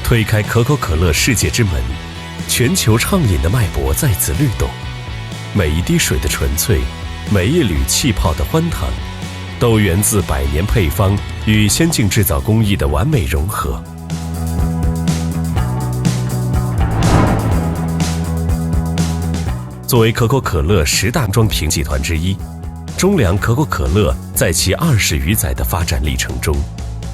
推开可口可乐世界之门，全球畅饮的脉搏再次律动。每一滴水的纯粹，每一缕气泡的欢腾，都源自百年配方与先进制造工艺的完美融合。作为可口可乐10大装瓶集团之一，中粮可口可乐在其20余载的发展历程中，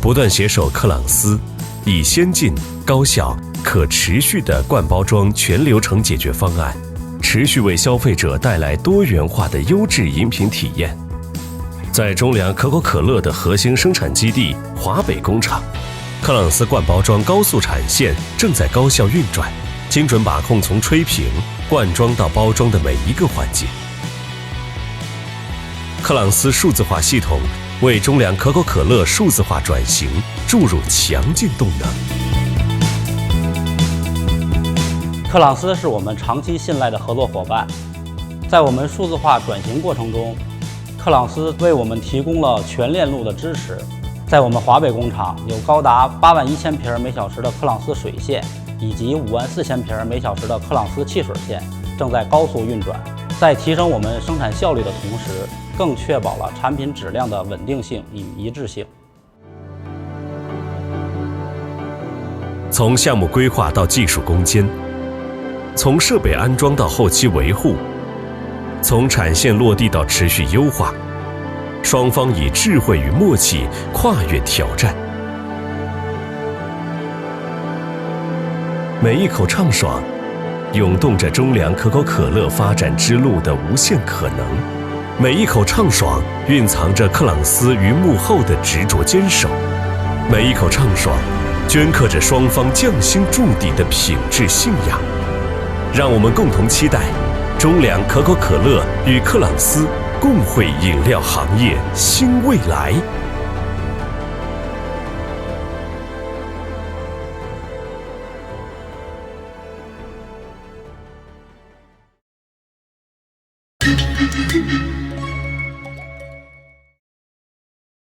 不断携手克朗斯，以先进、高效、可持续的罐包装全流程解决方案，持续为消费者带来多元化的优质饮品体验。在中粮可口可乐的核心生产基地华北工厂，克朗斯罐包装高速产线正在高效运转，精准把控从吹瓶、灌装到包装的每一个环节。克朗斯数字化系统为中粮可口可乐数字化转型注入强劲动能。克朗斯是我们长期信赖的合作伙伴，在我们数字化转型过程中，克朗斯为我们提供了全链路的支持。在我们华北工厂，有高达81000瓶每小时的克朗斯水线，以及54000瓶每小时的克朗斯汽水线正在高速运转，在提升我们生产效率的同时，更确保了产品质量的稳定性与一致性。从项目规划到技术攻坚，从设备安装到后期维护，从产线落地到持续优化，双方以智慧与默契跨越挑战。每一口畅爽，涌动着中粮可口可乐发展之路的无限可能；每一口畅爽，蕴藏着克朗斯于幕后的执着坚守；每一口畅爽，镌刻着双方匠心筑底的品质信仰。让我们共同期待中粮可口可乐与克朗斯共绘饮料行业新未来。